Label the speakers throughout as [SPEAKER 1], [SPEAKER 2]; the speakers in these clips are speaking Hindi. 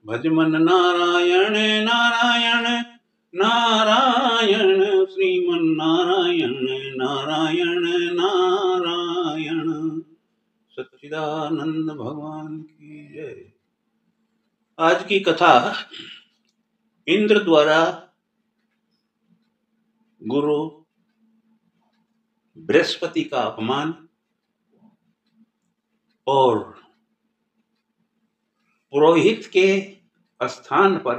[SPEAKER 1] भज मन नारायण नारायण नारायण, श्रीमन नारायण नारायण नारायण। सच्चिदानंद भगवान की जय। आज की कथा इंद्र द्वारा गुरु बृहस्पति का अपमान और पुरोहित के स्थान पर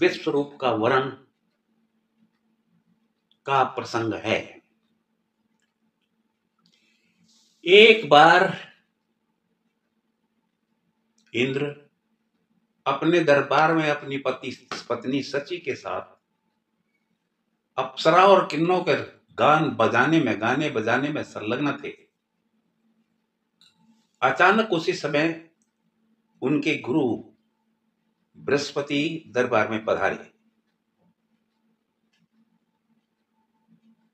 [SPEAKER 1] विश्वरूप का वरण का प्रसंग है। एक बार इंद्र अपने दरबार में अपनी पत्नी सची के साथ अप्सरा और किन्नरों के गाने बजाने में संलग्न थे। अचानक उसी समय उनके गुरु बृहस्पति दरबार में पधारे।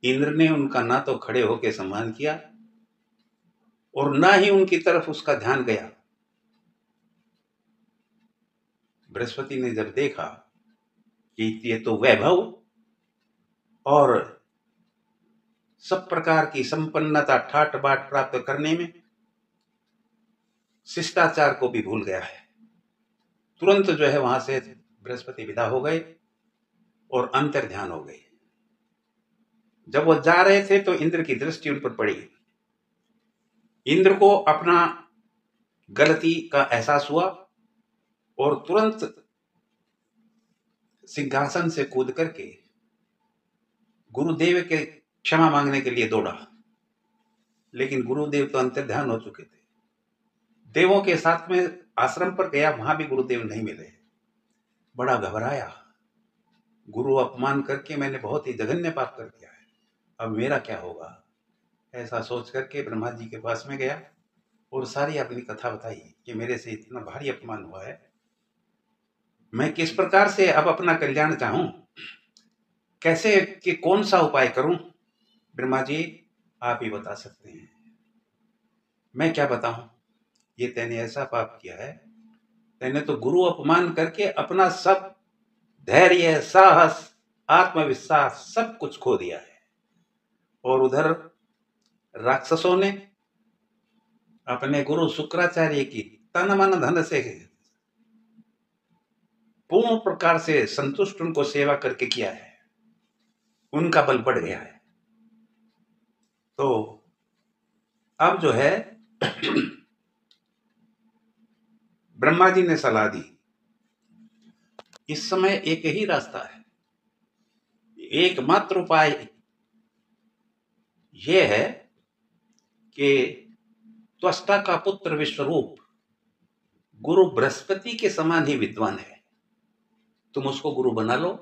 [SPEAKER 1] इंद्र ने उनका ना तो खड़े होकर सम्मान किया और ना ही उनकी तरफ उसका ध्यान गया। बृहस्पति ने जब देखा कि ये तो वैभव और सब प्रकार की संपन्नता ठाट बाट प्राप्त करने में शिष्टाचार को भी भूल गया है, तुरंत जो है वहां से बृहस्पति विदा हो गए और अंतर ध्यान हो गए। जब वो जा रहे थे तो इंद्र की दृष्टि उन पर पड़ी। इंद्र को अपना गलती का एहसास हुआ और तुरंत सिंहासन से कूद करके गुरुदेव के क्षमा मांगने के लिए दौड़ा, लेकिन गुरुदेव तो अंतर ध्यान हो चुके थे। देवों के साथ में आश्रम पर गया, वहां भी गुरुदेव नहीं मिले। बड़ा घबराया, गुरु अपमान करके मैंने बहुत ही जघन्य पाप कर दिया है, अब मेरा क्या होगा। ऐसा सोच करके ब्रह्मा जी के पास में गया और सारी अपनी कथा बताई कि मेरे से इतना भारी अपमान हुआ है, मैं किस प्रकार से अब अपना कल्याण चाहूं, कैसे कि कौन सा उपाय करूं। ब्रह्मा जी आप ही बता सकते हैं। मैं क्या बताऊं, ये तैने ऐसा पाप किया है, तैने तो गुरु अपमान करके अपना सब धैर्य, साहस, आत्मविश्वास सब कुछ खो दिया है। और उधर राक्षसों ने अपने गुरु शुक्राचार्य की तन मन धन से पूर्ण प्रकार से संतुष्ट उनको सेवा करके किया है, उनका बल बढ़ गया है। तो अब जो है ब्रह्मा जी ने सलाह दी, इस समय एक ही रास्ता है, एकमात्र उपाय यह है कि त्वष्टा का पुत्र विश्वरूप गुरु बृहस्पति के समान ही विद्वान है, तुम उसको गुरु बना लो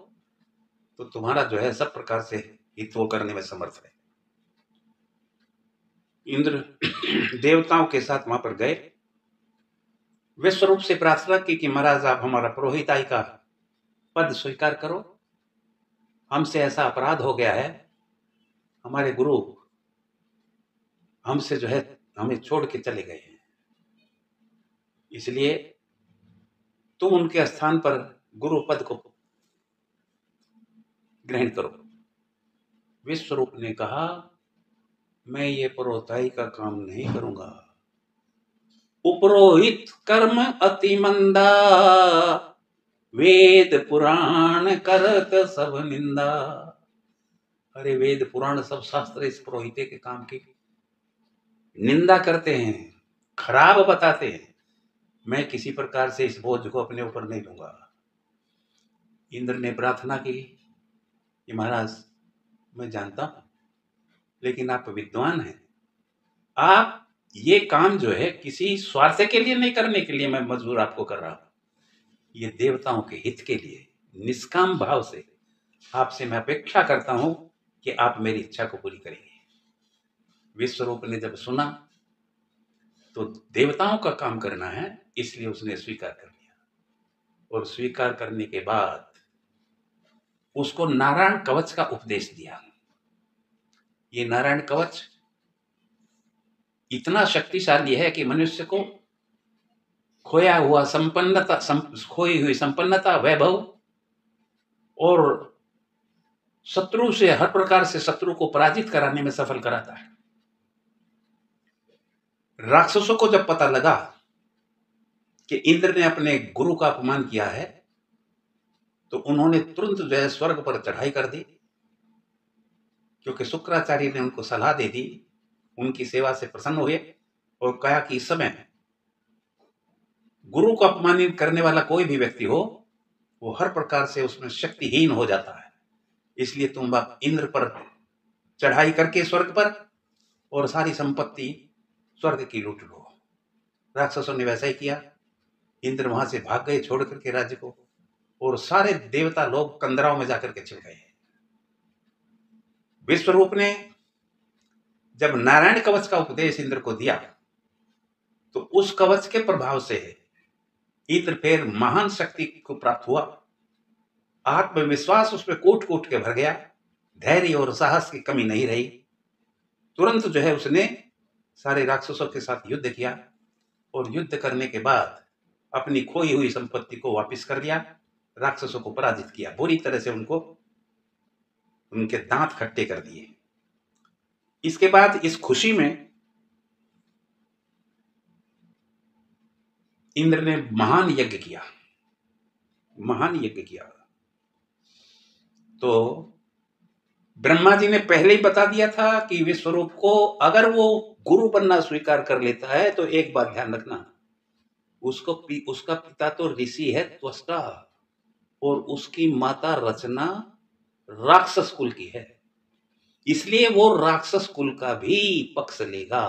[SPEAKER 1] तो तुम्हारा जो है सब प्रकार से हित वो करने में समर्थ है। इंद्र देवताओं के साथ वहां पर गए, विश्वरूप से प्रार्थना की कि महाराज आप हमारा पुरोहिताई का पद स्वीकार करो, हमसे ऐसा अपराध हो गया है, हमारे गुरु हमसे जो है हमें छोड़ के चले गए हैं, इसलिए तुम उनके स्थान पर गुरु पद को ग्रहण करो। विश्वरूप ने कहा मैं ये पुरोहिताई का काम नहीं करूंगा, उपरोहित कर्म अति मंदा, वेद पुराण करत सब निंदा। अरे वेद पुराण सब शास्त्र इस पुरोहिते के काम की निंदा करते हैं, खराब बताते हैं, मैं किसी प्रकार से इस बोझ को अपने ऊपर नहीं लूंगा। इंद्र ने प्रार्थना की कि महाराज मैं जानता हूं, लेकिन आप विद्वान हैं, आप ये काम जो है किसी स्वार्थ के लिए नहीं करने के लिए मैं मजबूर आपको कर रहा हूं, ये देवताओं के हित के लिए निष्काम भाव से आपसे मैं अपेक्षा करता हूं कि आप मेरी इच्छा को पूरी करेंगे। विश्वरूप ने जब सुना तो देवताओं का काम करना है, इसलिए उसने स्वीकार कर लिया। और स्वीकार करने के बाद उसको नारायण कवच का उपदेश दिया। ये नारायण कवच इतना शक्तिशाली है कि मनुष्य को खोया हुआ संपन्नता, खोई हुई संपन्नता, वैभव, और शत्रु से हर प्रकार से शत्रु को पराजित कराने में सफल कराता है। राक्षसों को जब पता लगा कि इंद्र ने अपने गुरु का अपमान किया है, तो उन्होंने तुरंत जो है स्वर्ग पर चढ़ाई कर दी, क्योंकि शुक्राचार्य ने उनको सलाह दे दी, उनकी सेवा से प्रसन्न हुए और कहा कि इस समय गुरु को अपमानित करने वाला कोई भी व्यक्ति हो, वो हर प्रकार से उसमें शक्तिहीन हो जाता है। इसलिए तुम इंद्र पर चढ़ाई करके स्वर्ग पर और सारी संपत्ति स्वर्ग की लूट लो। राक्षसों ने वैसा ही किया। इंद्र वहां से भाग गए छोड़ करके राज्य को, और सारे देवता लोग कंदराओं में जाकर के छिप गए। विश्वरूप ने जब नारायण कवच का उपदेश इंद्र को दिया, तो उस कवच के प्रभाव से इंद्र फिर महान शक्ति को प्राप्त हुआ। आत्मविश्वास उसमें कूट कूट के भर गया, धैर्य और साहस की कमी नहीं रही। तुरंत जो है उसने सारे राक्षसों के साथ युद्ध किया, और युद्ध करने के बाद अपनी खोई हुई संपत्ति को वापस कर लिया, राक्षसों को पराजित किया, बुरी तरह से उनको उनके दांत खट्टे कर दिए। इसके बाद इस खुशी में इंद्र ने महान यज्ञ किया, महान यज्ञ किया। तो ब्रह्मा जी ने पहले ही बता दिया था कि विश्वरूप को अगर वो गुरु बनना स्वीकार कर लेता है, तो एक बात ध्यान रखना, उसका पिता तो ऋषि है, त्वष्टा, और उसकी माता रचना राक्षस कुल की है, इसलिए वो राक्षस कुल का भी पक्ष लेगा।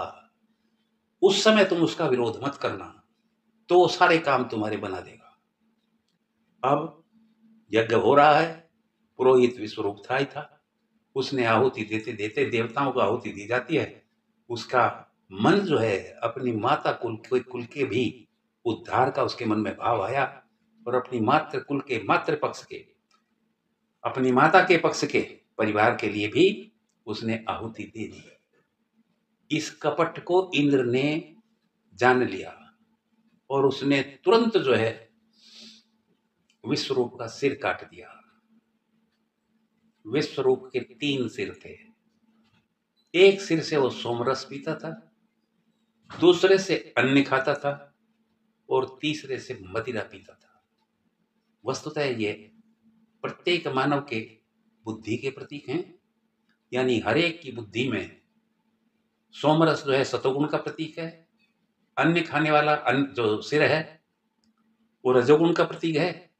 [SPEAKER 1] उस समय तुम उसका विरोध मत करना, तो वो सारे काम तुम्हारे बना देगा। अब यज्ञ हो रहा है, पुरोहित विश्वरूप था ही था, उसने आहुति देते देते, देवताओं को आहुति दी जाती है, उसका मन जो है अपनी माता कुल के भी उद्धार का उसके मन में भाव आया, और अपनी मातृ कुल के, मातृ पक्ष के, अपनी माता के पक्ष के परिवार के लिए भी उसने आहुति दे दी। इस कपट को इंद्र ने जान लिया, और उसने तुरंत जो है विश्वरूप का सिर काट दिया। विश्वरूप के 3 सिर थे। एक सिर से वो सोमरस पीता था, दूसरे से अन्न खाता था, और तीसरे से मदिरा पीता था। वस्तुतः ये प्रत्येक मानव के बुद्धि के प्रतीक हैं, यानी हर एक की बुद्धि में सोमरस जो है सतोगुण का प्रतीक है, अन्न खाने वाला अन्न जो सिर है वो रजोगुण का प्रतीक है,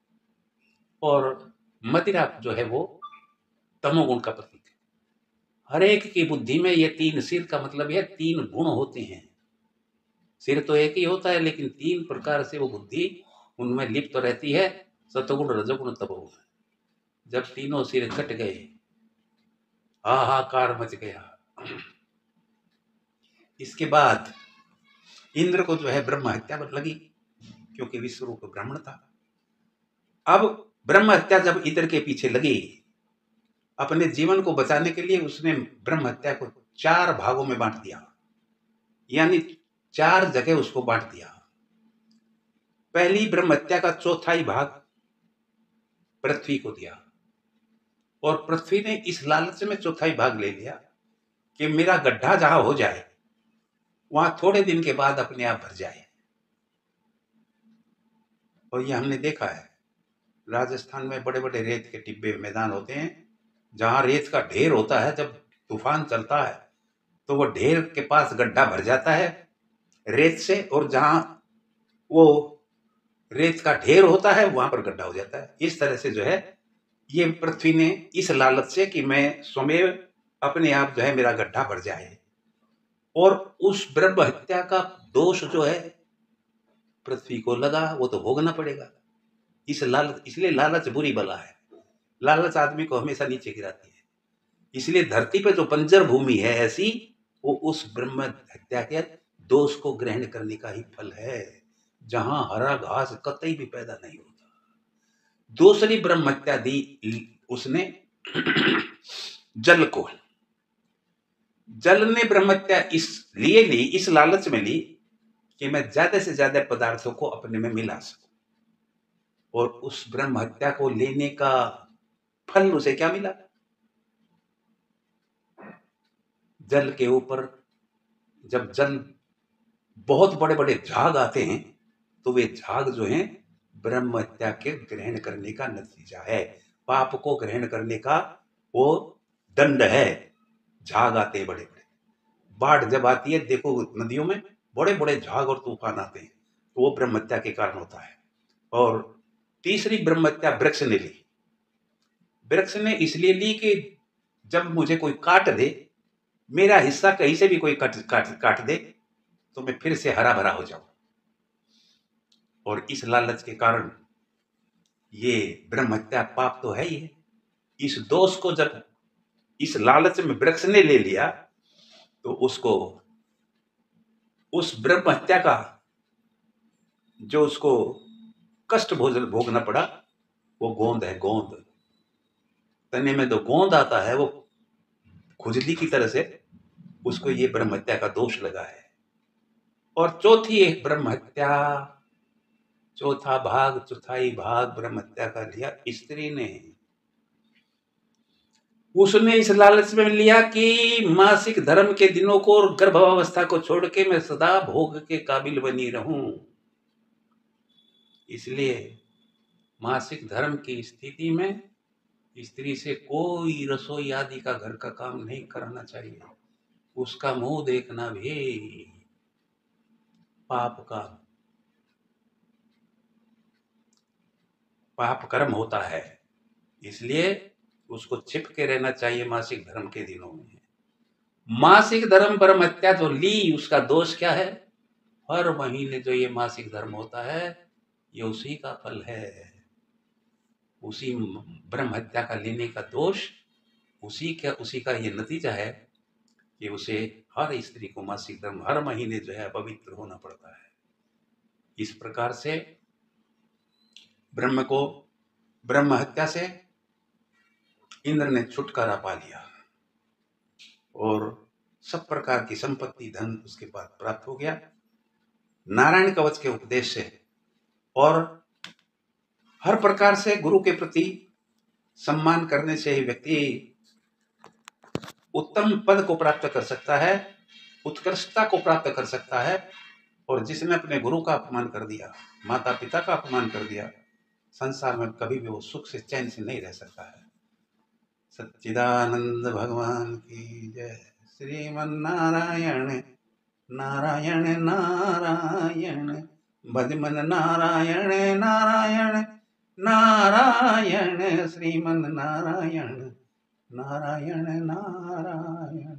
[SPEAKER 1] और मदिरा जो है वो तमोगुण का प्रतीक है। हर एक की बुद्धि में ये 3 सिर का मतलब यह 3 गुण होते हैं। सिर तो एक ही होता है, लेकिन 3 प्रकार से वो बुद्धि उनमें लिप्त रहती है, सतोगुण, रजोगुण, तमोगुण। जब तीनों सिर कट गए, हाहाकार मच गया। इसके बाद इंद्र को जो है ब्रह्म हत्या लगी, क्योंकि विश्वरूप ब्राह्मण था। अब ब्रह्म हत्या जब इंद्र के पीछे लगी, अपने जीवन को बचाने के लिए उसने ब्रह्म हत्या को 4 भागों में बांट दिया, यानी 4 जगह उसको बांट दिया। पहली ब्रह्म हत्या का 4थाई भाग पृथ्वी को दिया, और पृथ्वी ने इस लालच में 4थाई भाग ले लिया कि मेरा गड्ढा जहां हो जाए वहां थोड़े दिन के बाद अपने आप भर जाए। और ये हमने देखा है, राजस्थान में बड़े बड़े रेत के टिब्बे मैदान होते हैं, जहां रेत का ढेर होता है, जब तूफान चलता है तो वो ढेर के पास गड्ढा भर जाता है रेत से, और जहां वो रेत का ढेर होता है वहां पर गड्ढा हो जाता है। इस तरह से जो है ये पृथ्वी ने इस लालच से कि मैं स्वयं अपने आप जो है मेरा गड्ढा भर जाए, और उस ब्रह्म हत्या का दोष जो है पृथ्वी को लगा, वो तो भोगना पड़ेगा। इसलिए लालच बुरी बला है। लालच आदमी को हमेशा नीचे गिराती है। इसलिए धरती पे जो बंजर भूमि है ऐसी, वो उस ब्रह्म हत्या के दोष को ग्रहण करने का ही फल है, जहां हरा घास कतई भी पैदा नहीं होता। दूसरी ब्रह्म हत्या दी उसने जल को। जल ने ब्रह्म हत्या इसलिए ली, इस लालच में ली कि मैं ज्यादा से ज्यादा पदार्थों को अपने में मिला सकूं। और उस ब्रह्म हत्या को लेने का फल उसे क्या मिला? जल के ऊपर जब जल बहुत बड़े बड़े झाग आते हैं तो वे झाग जो हैं ब्रह्म हत्या के ग्रहण करने का नतीजा है, पाप को ग्रहण करने का वो दंड है। झाग आते हैं बड़े बड़े, बाढ़ जब आती है देखो नदियों में बड़े बड़े झाग और तूफान आते हैं, तो वो ब्रह्म हत्या के कारण होता है। और तीसरी ब्रह्म हत्या वृक्ष ने ली। वृक्ष ने इसलिए ली कि जब मुझे कोई काट दे, मेरा हिस्सा कहीं से भी कोई काट दे तो मैं फिर से हरा भरा हो जाऊं। और इस लालच के कारण ये ब्रह्म हत्या पाप तो है ही है। इस दोष को जब इस लालच में वृक्ष ने ले लिया तो उसको उस ब्रह्म हत्या का जो उसको कष्ट भोगना पड़ा वो गोंद है। गोंद तने में जो गोंद आता है वो खुजली की तरह से उसको ये ब्रह्म हत्या का दोष लगा है। और चौथी एक ब्रह्म हत्या, चौथा भाग चौथाई भाग ब्रह्म हत्या का लिया स्त्री ने। उसने इस लालच में लिया कि मासिक धर्म के दिनों को और गर्भावस्था को छोड़ के मैं सदा भोग के काबिल बनी रहूं। इसलिए मासिक धर्म की स्थिति में स्त्री से कोई रसोई आदि का घर का काम नहीं करना चाहिए। उसका मुंह देखना भी पाप कर्म होता है। इसलिए उसको छिप के रहना चाहिए मासिक धर्म के दिनों में। मासिक धर्म ब्रह्म हत्या जो ली उसका दोष क्या है? हर महीने जो ये मासिक धर्म होता है ये उसी का फल है। उसी ब्रह्म हत्या का लेने का दोष उसी का ये नतीजा है कि उसे हर स्त्री को मासिक धर्म हर महीने जो है पवित्र होना पड़ता है। इस प्रकार से ब्रह्म हत्या से इंद्र ने छुटकारा पा लिया और सब प्रकार की संपत्ति धन उसके पास प्राप्त हो गया नारायण कवच के उपदेश से। और हर प्रकार से गुरु के प्रति सम्मान करने से ही व्यक्ति उत्तम पद को प्राप्त कर सकता है, उत्कृष्टता को प्राप्त कर सकता है। और जिसने अपने गुरु का अपमान कर दिया, माता पिता का अपमान कर दिया, संसार में कभी भी वो सुख से चैन से नहीं रह सकता है। सच्चिदानंद भगवान की जय। श्रीमन्नारायण नारायण नारायण भजमन नारायण नारायण नारायण श्रीमन नारायण नारायण नारायण।